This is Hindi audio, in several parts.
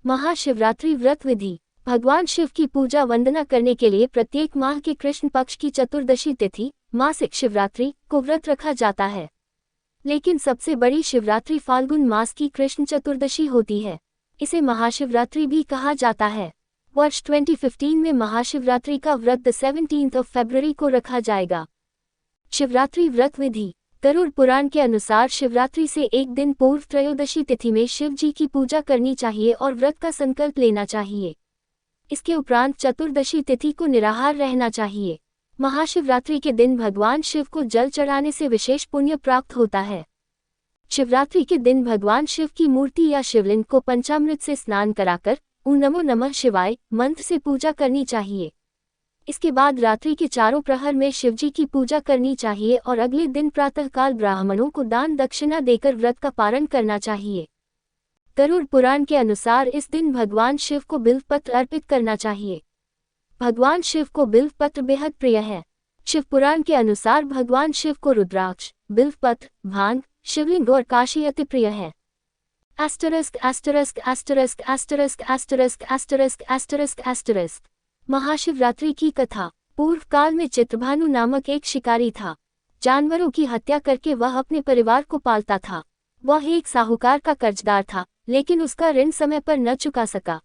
महाशिवरात्रि व्रत विधि। भगवान शिव की पूजा वंदना करने के लिए प्रत्येक माह के कृष्ण पक्ष की चतुर्दशी तिथि मासिक शिवरात्रि को व्रत रखा जाता है। लेकिन सबसे बड़ी शिवरात्रि फाल्गुन मास की कृष्ण चतुर्दशी होती है। इसे महाशिवरात्रि भी कहा जाता है। वर्ष 2015 में महाशिवरात्रि का व्रत 17 फरवरी को रखा जाएगा। शिवरात्रि व्रत विधि। गरुड़ पुराण के अनुसार शिवरात्रि से एक दिन पूर्व त्रयोदशी तिथि में शिव जी की पूजा करनी चाहिए और व्रत का संकल्प लेना चाहिए। इसके उपरांत चतुर्दशी तिथि को निराहार रहना चाहिए। महाशिवरात्रि के दिन भगवान शिव को जल चढ़ाने से विशेष पुण्य प्राप्त होता है। शिवरात्रि के दिन भगवान शिव की मूर्ति या शिवलिंग को पंचामृत से स्नान कराकर ओम नमो नमः शिवाय मंत्र से पूजा करनी चाहिए। इसके बाद रात्रि के चारों प्रहर में शिवजी की पूजा करनी चाहिए और अगले दिन प्रातःकाल ब्राह्मणों को दान दक्षिणा देकर व्रत का पारण करना चाहिए। गरुड़ पुराण के अनुसार इस दिन भगवान शिव को बिल्वपत्र अर्पित करना चाहिए। भगवान शिव को बिल्वपत्र बेहद प्रिय है। शिव पुराण के अनुसार भगवान शिव को रुद्राक्ष, बिल्वपत्र, भांग, शिवलिंग और काशी अति प्रिय है। महाशिवरात्रि की कथा। पूर्व काल में चित्रभानु नामक एक शिकारी था। जानवरों की हत्या करके वह अपने परिवार को पालता था। वह एक साहूकार का कर्जदार था, लेकिन उसका ऋण समय पर न चुका सका।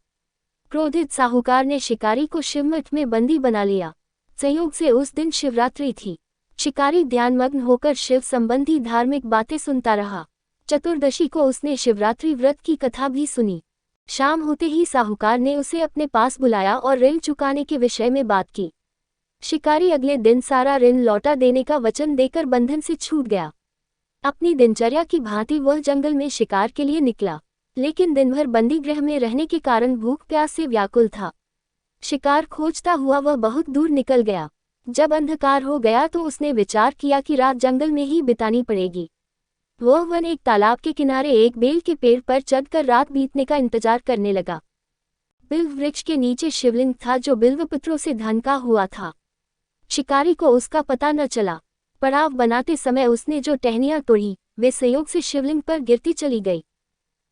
क्रोधित साहूकार ने शिकारी को शिवमठ में बंदी बना लिया। संयोग से उस दिन शिवरात्रि थी। शिकारी ध्यानमग्न होकर शिव संबंधी धार्मिक बातें सुनता रहा। चतुर्दशी को उसने शिवरात्रि व्रत की कथा भी सुनी। शाम होते ही साहूकार ने उसे अपने पास बुलाया और ऋण चुकाने के विषय में बात की। शिकारी अगले दिन सारा ऋण लौटा देने का वचन देकर बंधन से छूट गया। अपनी दिनचर्या की भांति वह जंगल में शिकार के लिए निकला, लेकिन दिन भर बंदी गृह में रहने के कारण भूख प्यास से व्याकुल था। शिकार खोजता हुआ वह बहुत दूर निकल गया। जब अंधकार हो गया तो उसने विचार किया कि रात जंगल में ही बितानी पड़ेगी। वह वन एक तालाब के किनारे एक बेल के पेड़ पर चढ़कर रात बीतने का इंतजार करने लगा। बिल्व वृक्ष के नीचे शिवलिंग था जो बिल्वपत्रों से ढका हुआ था। शिकारी को उसका पता न चला। पड़ाव बनाते समय उसने जो टहनियां तोड़ी वे संयोग से शिवलिंग पर गिरती चली गई।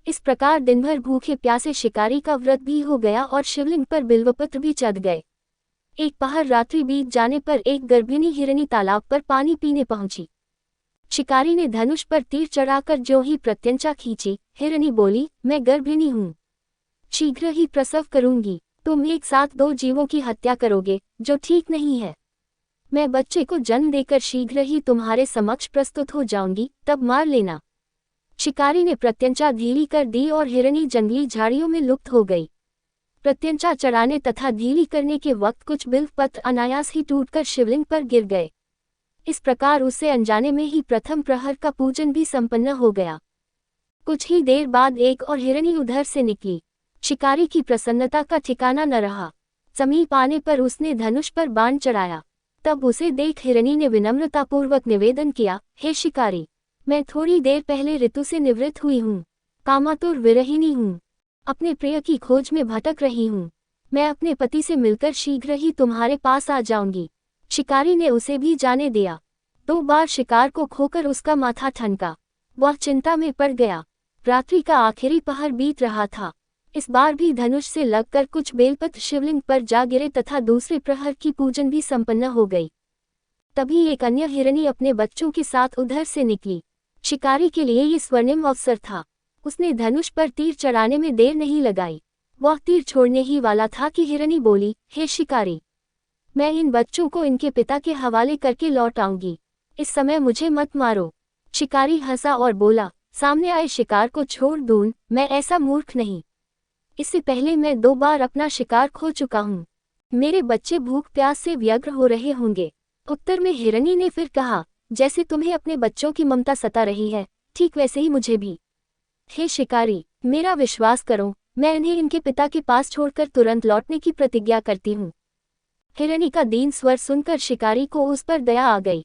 इस प्रकार दिन भर भूखे प्यासे शिकारी का व्रत भी हो गया और शिवलिंग पर बिल्वपत्र भी चढ़ गए। एक पहर रात्रि बीत जाने पर एक गर्भिणी हिरनी तालाब पर पानी पीने पहुंची। शिकारी ने धनुष पर तीर चढ़ाकर जो ही प्रत्यंचा खींची, हिरनी बोली, मैं गर्भिणी हूँ, शीघ्र ही प्रसव करूंगी। तुम एक साथ दो जीवों की हत्या करोगे, जो ठीक नहीं है। मैं बच्चे को जन्म देकर शीघ्र ही तुम्हारे समक्ष प्रस्तुत हो जाऊंगी, तब मार लेना। शिकारी ने प्रत्यंचा ढीली कर दी और हिरनी जंगली झाड़ियों में लुप्त हो गई। प्रत्यंचा चढ़ाने तथा ढीली करने के वक्त कुछ बिल्वपत्र अनायास ही टूटकर शिवलिंग पर गिर गए। इस प्रकार उसे अनजाने में ही प्रथम प्रहर का पूजन भी संपन्न हो गया। कुछ ही देर बाद एक और हिरनी उधर से निकली। शिकारी की प्रसन्नता का ठिकाना न रहा। समीप आने पर उसने धनुष पर बाण चढ़ाया। तब उसे देख हिरनी ने विनम्रतापूर्वक निवेदन किया, हे शिकारी, मैं थोड़ी देर पहले ऋतु से निवृत्त हुई हूँ, कामातुर विरहिणी हूँ, अपने प्रिय की खोज में भटक रही हूँ। मैं अपने पति से मिलकर शीघ्र ही तुम्हारे पास आ जाऊंगी। शिकारी ने उसे भी जाने दिया। 2 बार शिकार को खोकर उसका माथा ठनका। वह चिंता में पड़ गया। रात्रि का आखिरी पहर बीत रहा था। इस बार भी धनुष से लगकर कुछ बेलपत्र शिवलिंग पर जा गिरे तथा दूसरे प्रहर की पूजन भी संपन्न हो गई। तभी एक अन्य हिरनी अपने बच्चों के साथ उधर से निकली। शिकारी के लिए ये स्वर्णिम अवसर था। उसने धनुष पर तीर चढ़ाने में देर नहीं लगाई। वह तीर छोड़ने ही वाला था कि हिरनी बोली, हे शिकारी, मैं इन बच्चों को इनके पिता के हवाले करके लौट आऊंगी। इस समय मुझे मत मारो। शिकारी हंसा और बोला, सामने आए शिकार को छोड़ दूं, मैं ऐसा मूर्ख नहीं। इससे पहले मैं 2 बार अपना शिकार खो चुका हूँ। मेरे बच्चे भूख प्यास से व्यग्र हो रहे होंगे। उत्तर में हिरनी ने फिर कहा, जैसे तुम्हें अपने बच्चों की ममता सता रही है, ठीक वैसे ही मुझे भी। हे शिकारी, मेरा विश्वास करो, मैं इन्हें इनके पिता के पास छोड़कर तुरंत लौटने की प्रतिज्ञा करती हूँ। हिरनी का दीन स्वर सुनकर शिकारी को उस पर दया आ गई।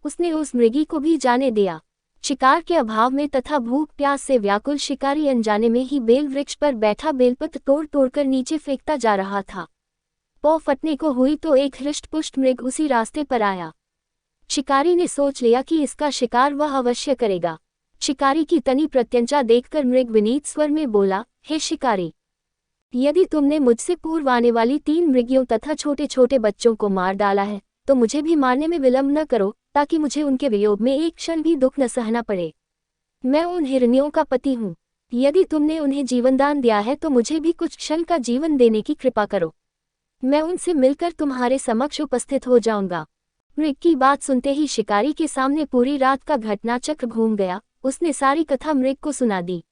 उसने उस मृगी को भी जाने दिया। शिकार के अभाव में तथा भूख प्यास से व्याकुल शिकारी अनजाने में ही बेल वृक्ष पर बैठा बेलपत्र तोड़ तोड़कर नीचे फेंकता जा रहा था। पौ फटने को हुई तो एक हृष्टपुष्ट मृग उसी रास्ते पर आया। शिकारी ने सोच लिया कि इसका शिकार वह अवश्य करेगा। शिकारी की तनी प्रत्यंचा देखकर मृग विनीत स्वर में बोला, हे शिकारी, यदि तुमने मुझसे पूर्व आने वाली 3 मृगियों तथा छोटे छोटे बच्चों को मार डाला है तो मुझे भी मारने में विलंब न करो, ताकि मुझे उनके वियोग में एक क्षण भी दुख न सहना पड़े। मैं उन हिरनियों का पति हूँ। यदि तुमने उन्हें जीवनदान दिया है तो मुझे भी कुछ क्षण का जीवन देने की कृपा करो। मैं उनसे मिलकर तुम्हारे समक्ष उपस्थित हो जाऊंगा। मृग की बात सुनते ही शिकारी के सामने पूरी रात का घटनाचक्र घूम गया। उसने सारी कथा मृग को सुना दी।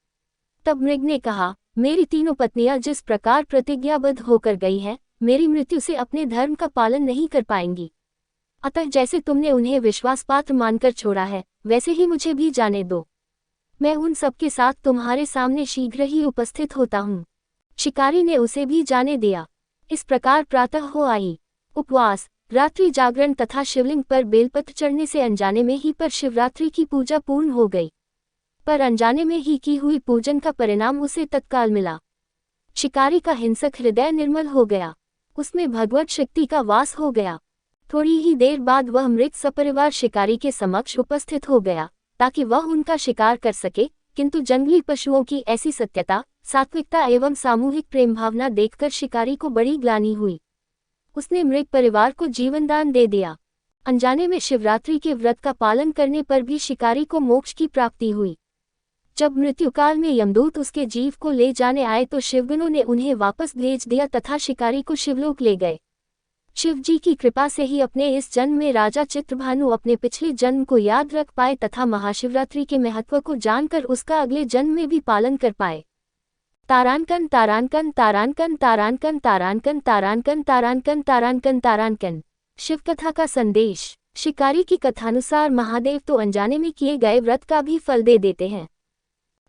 तब मृग ने कहा, मेरी तीनों पत्नियां जिस प्रकार प्रतिज्ञाबद्ध होकर गई हैं, मेरी मृत्यु से अपने धर्म का पालन नहीं कर पाएंगी। अतः जैसे तुमने उन्हें विश्वासपात्र मानकर छोड़ा है, वैसे ही मुझे भी जाने दो। मैं उन सबके साथ तुम्हारे सामने शीघ्र ही उपस्थित होता हूँ। शिकारी ने उसे भी जाने दिया। इस प्रकार प्रातः हो आई। उपवास, रात्रि जागरण तथा शिवलिंग पर बेलपत्र चढ़ने से अनजाने में ही पर शिवरात्रि की पूजा पूर्ण हो गई। पर अनजाने में ही की हुई पूजन का परिणाम उसे तत्काल मिला। शिकारी का हिंसक हृदय निर्मल हो गया। उसमें भगवत शक्ति का वास हो गया। थोड़ी ही देर बाद वह मृग सपरिवार शिकारी के समक्ष उपस्थित हो गया, ताकि वह उनका शिकार कर सके। किंतु जंगली पशुओं की ऐसी सत्यता, सात्विकता एवं सामूहिक प्रेम भावना देखकर शिकारी को बड़ी ग्लानि हुई। उसने मृग परिवार को जीवनदान दे दिया। अनजाने में शिवरात्रि के व्रत का पालन करने पर भी शिकारी को मोक्ष की प्राप्ति हुई। जब मृत्युकाल में यमदूत उसके जीव को ले जाने आए तो शिवगणों ने उन्हें वापस भेज दिया तथा शिकारी को शिवलोक ले गए। शिव जी की कृपा से ही अपने इस जन्म में राजा चित्रभानु अपने पिछले जन्म को याद रख पाए तथा महाशिवरात्रि के महत्व को जानकर उसका अगले जन्म में भी पालन कर पाए। तारांकन तारांकन तारांकन तारांकन तारांकन तारांकन तारांकन तारांकन तारांकन। शिवकथा का संदेश। शिकारी की कथानुसार महादेव तो अनजाने में किए गए व्रत का भी फल दे देते हैं,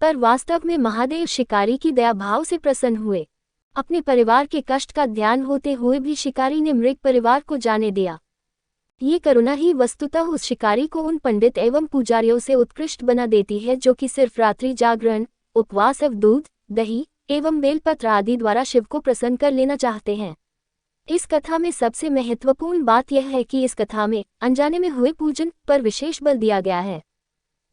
पर वास्तव में महादेव शिकारी की दया भाव से प्रसन्न हुए। अपने परिवार के कष्ट का ध्यान होते हुए भी शिकारी ने मृग परिवार को जाने दिया। ये करुणा ही वस्तुतः उस शिकारी को उन पंडित एवं पुजारियों से उत्कृष्ट बना देती है जो कि सिर्फ रात्रि जागरण, उपवास एवं दूध, दही एवं बेलपत्र आदि द्वारा शिव को प्रसन्न कर लेना चाहते हैं। इस कथा में सबसे महत्वपूर्ण बात यह है कि इस कथा में अनजाने में हुए पूजन पर विशेष बल दिया गया है।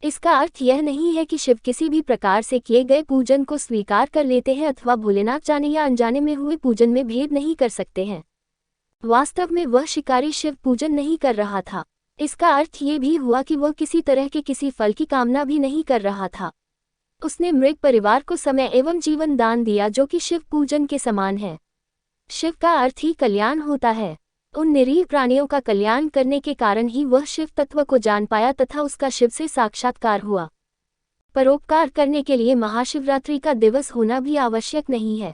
इसका अर्थ यह नहीं है कि शिव किसी भी प्रकार से किए गए पूजन को स्वीकार कर लेते हैं अथवा भोलेनाथ जाने या अनजाने में हुए पूजन में भेद नहीं कर सकते हैं। वास्तव में वह शिकारी शिव पूजन नहीं कर रहा था। इसका अर्थ ये भी हुआ कि वह किसी तरह के किसी फल की कामना भी नहीं कर रहा था। उसने मृग परिवार को समय एवं जीवन दान दिया जो कि शिव पूजन के समान है। शिव का अर्थ ही कल्याण होता है। उन निरीह प्राणियों का कल्याण करने के कारण ही वह शिव तत्व को जान पाया तथा उसका शिव से साक्षात्कार हुआ। परोपकार करने के लिए महाशिवरात्रि का दिवस होना भी आवश्यक नहीं है।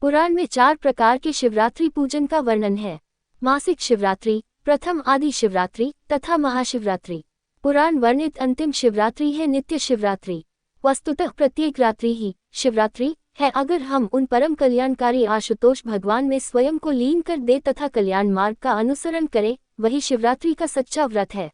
पुराण में 4 प्रकार के शिवरात्रि पूजन का वर्णन है। मासिक शिवरात्रि, प्रथम आदि शिवरात्रि तथा महाशिवरात्रि। पुराण वर्णित अंतिम शिवरात्रि है नित्य शिवरात्रि। वस्तुतः प्रत्येक रात्रि ही शिवरात्रि है अगर हम उन परम कल्याणकारी आशुतोष भगवान में स्वयं को लीन कर दे तथा कल्याण मार्ग का अनुसरण करें, वही शिवरात्रि का सच्चा व्रत है।